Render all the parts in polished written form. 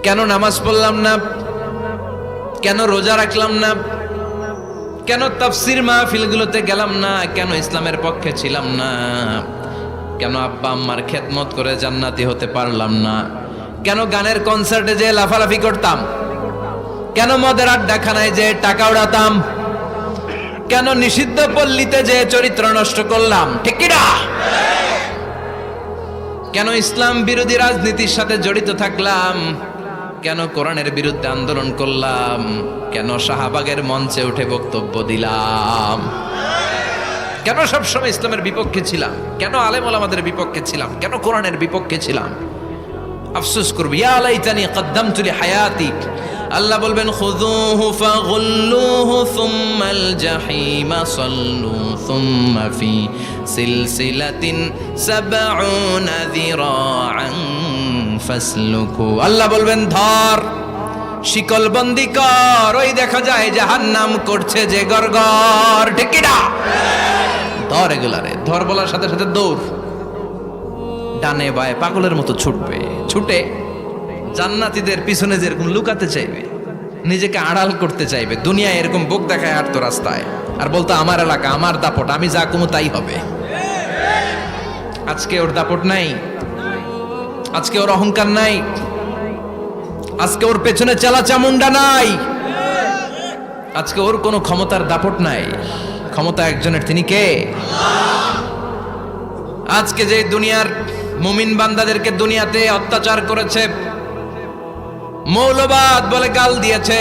কেন নামাজ পড়লাম না, কেন রোজা রাখলাম না, কেন তাফসীর মাহফিলগুলোতে গেলাম না, কেন ইসলামের পক্ষে ছিলাম না, কেন আব্বা আম্মার খেদমত করে জান্নাতি হতে পারলাম না, কেন গানের কনসার্টে যে লাফালাফি করতাম, কেন মদের আড্ডাখানায় যে টাকা উড়াতাম, কেন নিষিদ্ধ পল্লীতে যে চরিত্র নষ্ট করলাম, ঠিক কি না? কেন ইসলাম বিরোধী রাজনীতির সাথে জড়িত থাকলাম, কেন কোরআনের বিরুদ্ধে আন্দোলন করলাম, কেন শাহবাগের মঞ্চে উঠে বক্তব্য দিলাম, কেন সবসময় ইসলামের বিপক্ষে ছিলাম, কেন আলেম ওলামাদের বিপক্ষে ছিলাম, কেন কোরআনের বিপক্ষে ছিলাম? আফসোস করবি, ইয়া লাইতানি কদ্দামতু লিহায়াতি। আল্লাহ বলবেন খুযুহু ফাগুল্লুহু সুম্মাল জাহিমা সাল্লু সুম্মা ফি সিলসিলাতিন সাবউনা যিরাআন ফাসলুকু। আল্লাহ বলবেন ধর, শিকল বন্দি কর, ওই দেখা যায় জাহান্নাম করছে যে গরগর, ঠিক কি না? ধর এগুলারে, ধর বলার সাথে সাথে দৌড়, ডানে বায়ে পাগলের মতো ছুটবে, ছুটে জান্নাতীদের পিছনে যেরকম লুকাতে চাইবে, নিজেকে আড়াল করতে চাইবে, দুনিয়ায় এরকম বুক দেখায় হাঁটতো রাস্তায় আর বলতো আমার এলাকা, আমার দাপট, আমি যা কমু তাই হবে। আজকে ওর দাপট নাই, আজকে ওর অহংকার নাই, আজকে ওর পেছনে চালা চামুন্ডা নাই, আজকে ওর কোনো ক্ষমতার দাপট নাই। ক্ষমতা একজনের, তিনি কে? আজকে যে দুনিয়ার মুমিন বান্দাদেরকে দুনিয়াতে অত্যাচার করেছে, মৌলবাদ বলে গাল দিয়েছে,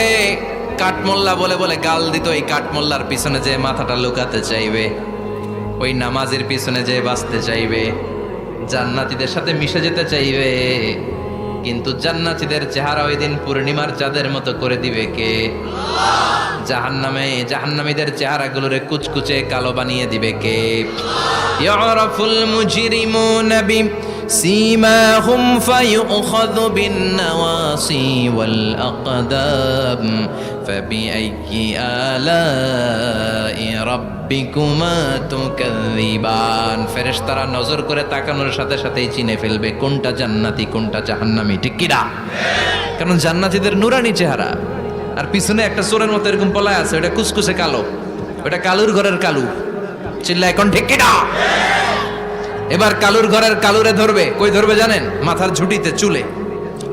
কাঠমোল্লা বলে বলে গাল দিত, এই কাঠমোল্লার পিছনে যে মাথাটা লুকাতে চাইবে, ওই নামাজের পিছনে যে বাঁচতে চাইবে, জান্নাতীদের সাথে মিশে যেতে চাইবে, কিন্তু জান্নাতীদের চেহারা ওই দিন পূর্ণিমার চাঁদের মতো করে দিবে কে? জাহান্নামীদের চেহারাগুলোরে কুচকুচে কালো বানিয়ে দিবে কে? ইয়ারাফুল মুজরিমুনা বিসীমাহুম ফায়ুখাযু বিন-নাওয়াসি ওয়াল আকদাম ফাবিআইয়ি আলাই রাব্বিকুমা তুকাযযিবান। ফেরেশতারা নজর করে তাকানোর সাথে সাথেই চিনে ফেলবে কোনটা জান্নাতি কোনটা জাহান্নামী, ঠিক কি না? কারণ জান্নাতীদের নুরানি চেহারা, আর পিছনে একটা চোরের মতো এরকম পলায় আছে, ওটা কুচকুচে কালো, ওটা কালুর ঘরের কালু। চিল্লা এখন, ঠিক কি না? এবার কালুর ঘরের কালুরে ধরবে, কই ধরবে জানেন? মাথার ঝুঁটিতে, চুলে।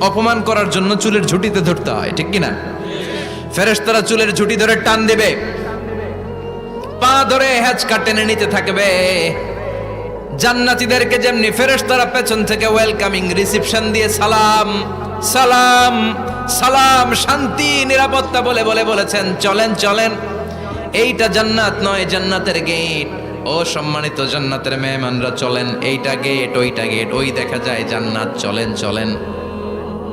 অপমান করার জন্য চুলের ঝুঁটিতে ধরতে হয়, ঠিক কি না? ফেরেশতারা চুলের ঝুঁটি ধরে টান দেবে, পা ধরে হ্যাচকা টেনে নিতে থাকবে। জান্নাতীদেরকে যেমনি ফেরেশতারা পেছন থেকে ওয়েলকামিং রিসিপশন দিয়ে সালাম সালাম সালাম, শান্তি নিরাপত্তা বলে বলে বলেছেন চলেন চলেন, এইটা জান্নাত নয়, জান্নাতের গেট। ও সম্মানিত জান্নাতের মেহমানরা চলেন, এইটা গেট, ওইটা গেট, ওই দেখা যায় জান্নাত, চলেন চলেন।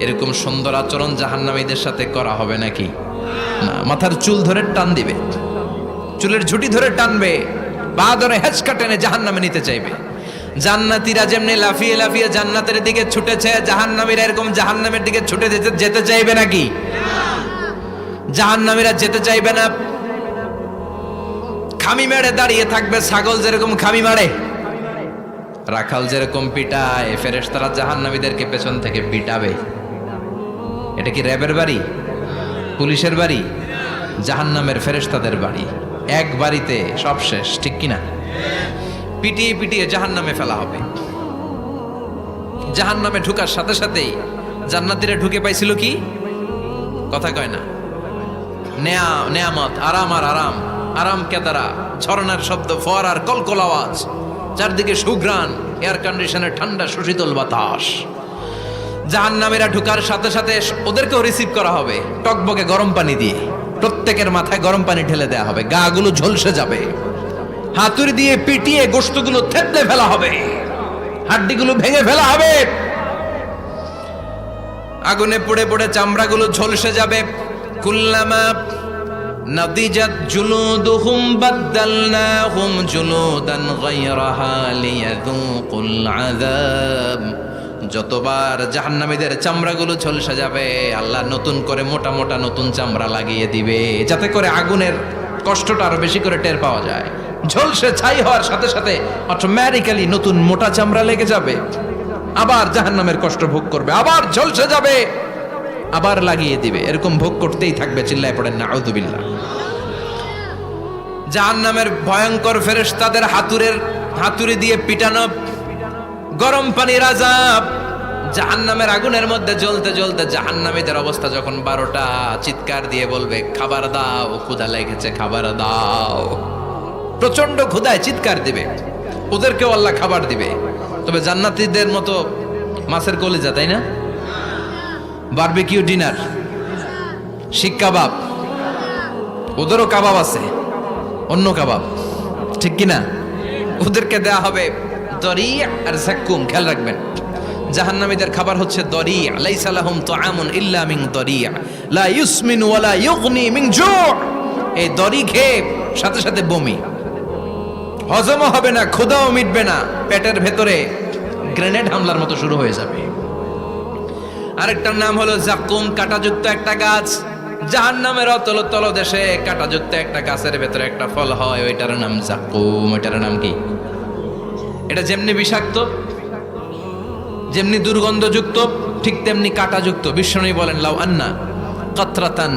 এরকম সুন্দর আচরণ জাহান্নামীদের সাথে করা হবে নাকি? না, মাথার চুল ধরে টান দিবে, চুলের ঝুঁটি ধরে টানবে, পা ধরে হেঁচকা টেনে জাহান্নামে নিতে চাইবে। জান্নাতীরা যেমনি লাফিয়ে লাফিয়ে জান্নাতের দিকে ছুটেছে, জাহান্নামীরা এরকম জাহান্নামের দিকে ছুটে যেতে চাইবে নাকি? জাহান্নামীরা যেতে চাইবে না, খামি মেরে দাঁড়িয়ে থাকবে। ছাগল যেরকম খামি মারে, রাখাল যেরকম পিটায়, ফেরেশতারা জাহান্নামীদেরকে পেছন থেকে পিটাবে। এটা কি র্যাবের বাড়ি, পুলিশের বাড়ি? জাহান্নামের ফেরেশতাদের বাড়ি। এক বাড়িতে সব শেষ, ঠিক কিনা? পিটিয়ে পিটিয়ে জাহান্নামে ফেলা হবে। জাহান্নামে ঢুকার সাথে সাথেই জান্নাতীরা ঢুকে পাইছিল কি? কথা কয় না। নেয়ামত, আরাম আর আরাম, আরাম কেদারা, ঝরনার শব্দ, ফোয়ারার কলকল আওয়াজ, চারদিকে সুঘ্রাণ, এয়ার কন্ডিশনের ঠান্ডা সুশীতল বাতাস। জাহান্নামীরা ঢুকার সাথে সাথে ওদেরকেও রিসিভ করা হবে টকবকে গরম পানি দিয়ে। প্রত্যেকের মাথায় গরম পানি ঢেলে দেওয়া হবে, গা গুলো ঝলসে যাবে, হাতুড়ি দিয়ে পিটিয়ে গোশতগুলো থেতলে ফেলা হবে, হাড্ডিগুলো ভেঙে ফেলা হবে, আগুনে পুড়ে পুড়ে চামড়াগুলো ঝলসে যাবে। কুল্লামা নাদিজাত জুলুদুহুম বাদদালনাহুম জুলুদান গায়রাহা লিয়াযুকুল আযাব। যতবার জাহান্নামীদের চামড়াগুলো ঝলসে যাবে, আল্লাহ নতুন করে মোটা মোটা নতুন চামড়া লাগিয়ে দিবে, যাতে করে আগুনের কষ্টটা আরো বেশি করে টের পাওয়া যায়। ঝলসে ছাই হওয়ার সাথে সাথে অটোমেটিক্যালি নতুন মোটা চামড়া লেগে যাবে, আবার জাহান্নামের কষ্ট ভোগ করবে, আবার ঝলসে যাবে। আবার লাগিয়ে দিবে, এরকম ভোগ করতেই থাকবে। চিল্লায় পড়েন নাউযুবিল্লাহ। জাহান্নামের ভয়ঙ্কর ফেরেশতাদের হাতুড়ি দিয়ে পিটানো, গরম পানির আযাব, জাহান্নামের আগুনের মধ্যে জ্বলতে জ্বলতে জাহান্নামীদের অবস্থা যখন 12টা, চিৎকার দিয়ে বলবে খাবার দাও, ক্ষুধা লেগেছে, খাবার দাও। প্রচন্ড ক্ষুধায় চিৎকার দিবে, ওদেরকেও আল্লাহ খাবার দিবে। তবে জান্নাতীদের মতো মাছের কলিজা, তাই না? বারবিকিউ ডিনার, শিক কাবাব, ওদেরও কাবাব আছে, অন্য কাবাব, ঠিক কিনা? ওদেরকে দেয়া হবে দরি আর জাক্কুম। খেয়াল রাখবেন, জাহান্নামীদের খাবার হচ্ছে দরি। লাইসা লাহুম তুআমুন ইল্লা মিন দরি লা ইউসমিন ওয়ালা ইউগনি মিন জু'। এই দরি খেয়ে সাথে সাথে বমি, হজমও হবে না, ক্ষুধাও মিটবে না, পেটের ভেতরে গ্রেনেড হামলার মতো শুরু হয়ে যাবে। আরেকটার নাম হলো জাক্কুম, কাঁটাযুক্ত একটা গাছ। জাহান্নামের অতল তলদেশে কাঁটাযুক্ত একটা গাছের ভেতরে একটা ফল হয়, ওইটার নাম জাক্কুম। ওইটার নাম কি? এটা যেমনি বিষাক্ত, যেমনি দুর্গন্ধযুক্ত, ঠিক তেমনি কাঁটাযুক্ত। বিশ্বনবী বলেন লাউ আন্না কাতরাতান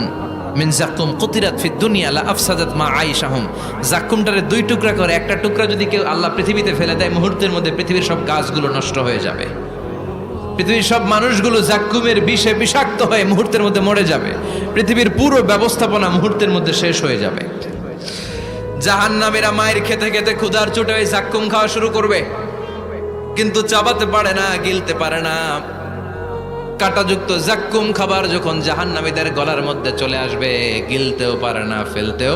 মিন জাক্কুম কুতিরাত ফিদ দুনিয়া লা আফসাদাত মা আইশাহুম। জাক্কুমটারে 2 টুকরা করে, একটা টুকরা যদি কেউ আল্লাহ পৃথিবীতে ফেলে দেয়, মুহূর্তের মধ্যে পৃথিবীর সব গাছগুলো নষ্ট হয়ে যাবে। পৃথিবীর সব মানুষগুলো জাক্কুমের বিষে বিষাক্ত হয়ে মুহূর্তের মধ্যে মরে যাবে। পৃথিবীর পুরো ব্যবস্থাপনা মুহূর্তের মধ্যে শেষ হয়ে যাবে। জাহান্নামীরা মায়ের খেতে খেতে ক্ষুধার চোটে ওই জাক্কুম খাওয়া শুরু করবে, কিন্তু চাবাতে পারে না, গিলতে পারে না। কাঁটাযুক্ত জাক্কুম খাবার যখন জাহান্নামীদের গলার মধ্যে চলে আসবে, গিলতেও পারে না, ফেলতেও,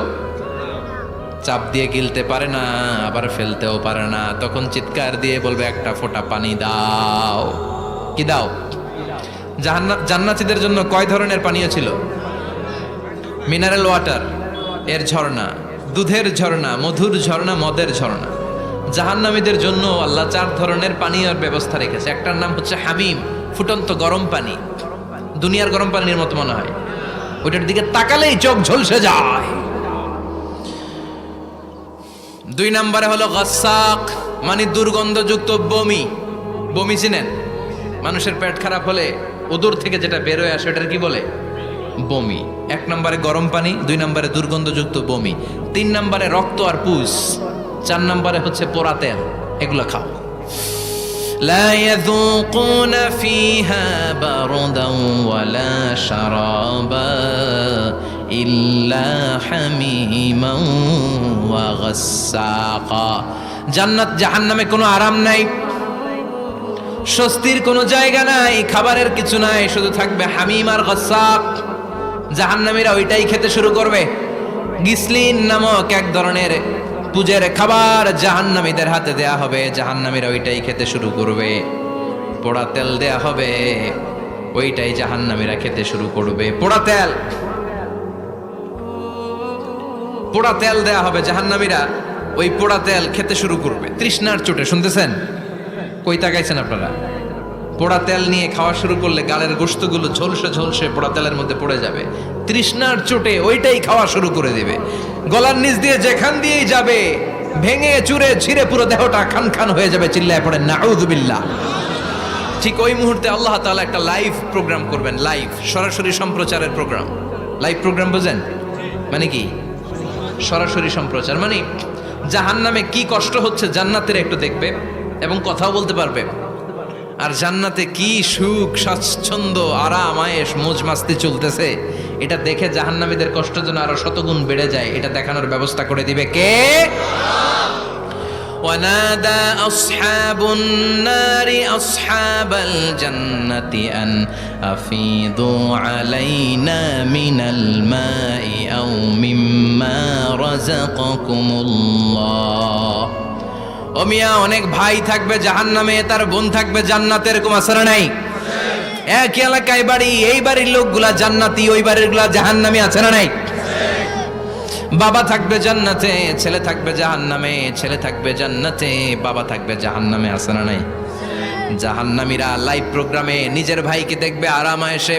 চাপ দিয়ে গিলতে পারে না, আবার ফেলতেও পারে না। তখন চিৎকার দিয়ে বলবে একটা ফোঁটা পানি দাও। কি দাও? জান্নাতীদের জন্য কয় ধরনের পানীয় ছিল? মিনারেল ওয়াটার, এর ঝর্ণা, দুধের ঝর্ণা, মধুর ঝর্ণা, মদের ঝর্ণা। জাহান্নামীদের জন্য আল্লাহ 4 ধরনের পানীয়ের ব্যবস্থা রেখেছে। একটার নাম হচ্ছে হামিম, ফুটন্ত গরম পানি, দুনিয়ার গরম পানির মতো মনে হয়, ওইটার দিকে তাকালেই চোখ ঝলসে যায়। 2 নম্বরে হলো গাসাক, মানে দুর্গন্ধযুক্ত বমি। বমি চিনেন? মানুষের পেট খারাপ হলে উদর থেকে যেটা বের হয়ে আসে এটার কি বলে? বমি। 1 নম্বরে গরম পানি, 2 নম্বরে দুর্গন্ধযুক্ত বমি, 3 নম্বরে রক্ত আর পুজ, 4 নম্বরে হচ্ছে পোড়া তেল। এগুলো খাও। লা ইয়াযুকুনা ফিহা বারদান ওয়ালা শারাবা ইল্লা হামিমান ওয়া গাসসাকা। জান্নাত জাহান্নামে কোনো আরাম নাই, স্বস্তির কোনো জায়গা নাই, খাবারের কিছু নাই, শুধু থাকবে হামিম আর গাসসাক। জাহান্নামীরা ওইটাই খেতে শুরু করবে। গিসলিন নামক এক ধরনের পূজের খাবার জাহান্নামীদের হাতে দেয়া হবে, জাহান্নামীরা ওইটাই খেতে শুরু করবে। পোড়া তেল দেয়া হবে, ওইটাই জাহান্নামীরা খেতে শুরু করবে। পোড়া তেল দেয়া হবে, জাহান্নামীরা ওই পোড়া তেল খেতে শুরু করবে তৃষ্ণার চোটে। শুনতেছেন? কই তাকাইছেন আপনারা? পোড়া তেল নিয়ে খাওয়া শুরু করলে গালের গোশতগুলো ঝলসে ঝলসে পোড়া তেলের মধ্যে পড়ে যাবে। তৃষ্ণার চোটে ওইটাই খাওয়া শুরু করে দিবে। গলার নিচ দিয়ে যেখান দিয়েই যাবে, ভেঙে চুরে ছিঁড়ে পুরো দেহটা খান খান হয়ে যাবে। চিল্লায় পড়েন নাউযুবিল্লাহ। ঠিক ওই মুহূর্তে আল্লাহ তাআলা একটা লাইভ প্রোগ্রাম করবেন, লাইভ, সরাসরি সম্প্রচারের প্রোগ্রাম। লাইভ প্রোগ্রাম বোঝেন মানে কি? সরাসরি সম্প্রচার মানে জাহান্নামে কি কষ্ট হচ্ছে জান্নাতের একটু দেখবে এবং কথাও বলতে পারবে। আর জান্নাতে কি সুখ, স্বাচ্ছন্দ্য, আরাম, আয়েশ, মौज মাস্তি চলতেছে, এটা দেখে জাহান্নামীদের কষ্ট যেন আরো শতগুণ বেড়ে যায়, এটা দেখানোর ব্যবস্থা করে দিবে কে? ওয়ানাদা আসহাবুন নারি আসহাবাল জান্নাতি আন আফিদু আলাইনা মিনাল মাই আও মিম্মা রাযাকাকুমুল্লাহ। ও মিয়া, অনেক ভাই থাকবে জাহান্নামে, তার বোন থাকবে জান্নাতে, এরকম আছে না নাই? এক এলাকায় বাড়ি, এই বাড়ির লোকগুলা জান্নাতি, ওই বাড়ির গুলা জাহান্নামী, আছে না নাই? বাবা থাকবে জান্নাতে, ছেলে থাকবে জাহান্নামে, ছেলে থাকবে জান্নাতে, বাবা থাকবে জাহান্নামে, আছে না নাই? জাহান্নামীরা লাইভ প্রোগ্রামে নিজের ভাইকে দেখবে আরাম আয়েশে,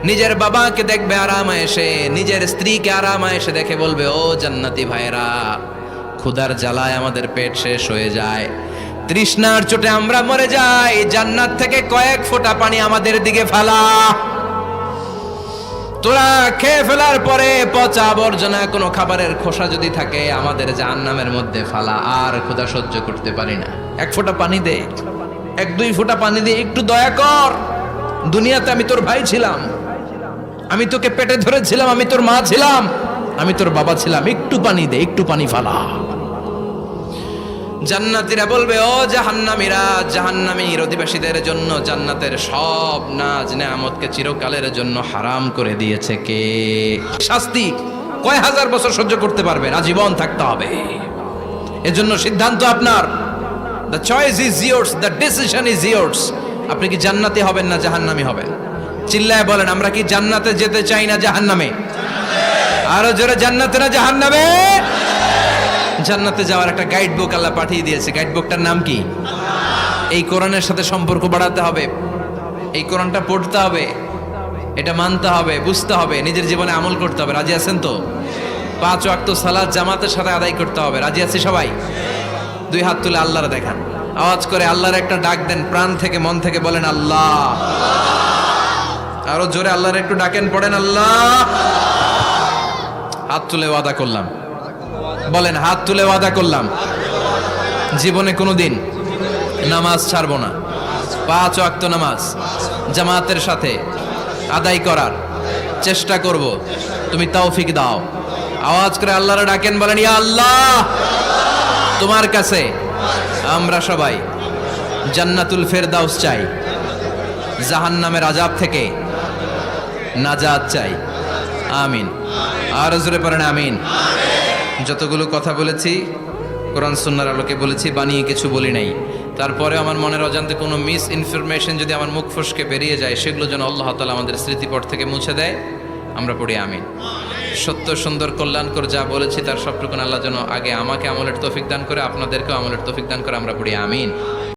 নিজের বাবাকে দেখবে আরাম আয়েশে, নিজের স্ত্রীকে আরাম আয়েশে দেখে বলবে, ও জান্নাতি ভাইরা, ক্ষুধার জ্বালায় আমাদের পেট শেষ হয়ে যায়, তৃষ্ণার চোটে আমরা মরে যাই, জান্নাত থেকে কয়েক ফোঁটা পানি আমাদের দিকে ফালা। তোরা খেয়ে ফেলার পরে পচা আবর্জনা কোনো খাবারের খোসা যদি থাকে আমাদের জাহান্নামের মধ্যে ফালা, আর ক্ষুধা সহ্য করতে পারি না। এক ফোঁটা পানি দে, এক দুই ফোঁটা পানি দে, একটু দয়া কর। দুনিয়াতে আমি তোর ভাই ছিলাম, আমি তোকে পেটে ধরেছিলাম, আমি তোর মা ছিলাম, আমি তোর বাবা ছিলাম, একটু পানি দে, একটু পানি ফালা। জান্নাতীরা বলবে, ও জাহান্নামীরা, জাহান্নামীর অধিবাসীদের জন্য জান্নাতের সব নাজ নেয়ামতকে চিরকালের জন্য হারাম করে দিয়েছে কে? শাস্তি কয় হাজার বছর সহ্য করতে পারবেন? আজীবন থাকতে হবে। এজন্য সিদ্ধান্ত আপনার। The choice is yours, the decision is yours. আপনি কি জান্নাতি হবেন না জাহান্নামী হবেন? চিল্লায় বলেন, আমরা কি জান্নাতে যেতে চাই না জাহান্নামে? আরো জোরে, জান্নাতে না জাহান্নামে? জান্নাতে যাওয়ার একটা গাইড বুক আল্লাহ পাঠিয়ে দিয়েছে। গাইড বুকটার নাম কি? এই কোরআনের সাথে সম্পর্ক বাড়াতে হবে, এই কোরআনটা পড়তে হবে, এটা মানতে হবে, বুঝতে হবে, নিজের জীবনে আমল করতে হবে। রাজি আছেন তো? 5 ওয়াক্ত সালাত জামাতের সাথে আদায় করতে হবে। রাজি আছি সবাই? 2 হাত তুলে আল্লাহর দেখান, আওয়াজ করে আল্লাহর একটা ডাক দেন, প্রাণ থেকে মন থেকে বলেন আল্লাহ। আরো জোরে আল্লাহর একটু ডাকেন, পড়েন আল্লাহ। হাত তুলে ওয়াদা করলাম, বলেন হাত তুলে ওয়াদা করলাম, জীবনে কোনোদিন নামাজ ছাড়বো না। 5 ওয়াক্ত নামাজ জামাতের সাথে আদায় করার চেষ্টা করব, তুমি তৌফিক দাও। আওয়াজ করে আল্লাহর ডাকেন, বলেন ইয়া আল্লাহ, তোমার কাছে আমরা সবাই জান্নাতুল ফেরদাউস চাই, জাহান্নামের আযাব থেকে নাজাত চাই। আমিন। আর জোরে পড়েন আমিন। যতগুলো কথা বলেছি কোরআন সুন্নাহর আলোকে বলেছি, বানিয়ে কিছু বলি নাই। তারপরে আমার মনের অজান্তে কোনো মিস ইনফরমেশন যদি আমার মুখ ফসকে বেরিয়ে যায়, সেগুলো যেন আল্লাহ তাআলা আমাদের স্মৃতিপট থেকে মুছে দেয়। আমরা পড়ি আমিন। সত্য সুন্দর কল্যাণকর যা বলেছি তার সবটুকুন আল্লাহ যেন আগে আমাকে আমলের তৌফিক দান করে, আপনাদেরকেও আমলের তৌফিক দান করে। আমরা পড়ি আমিন।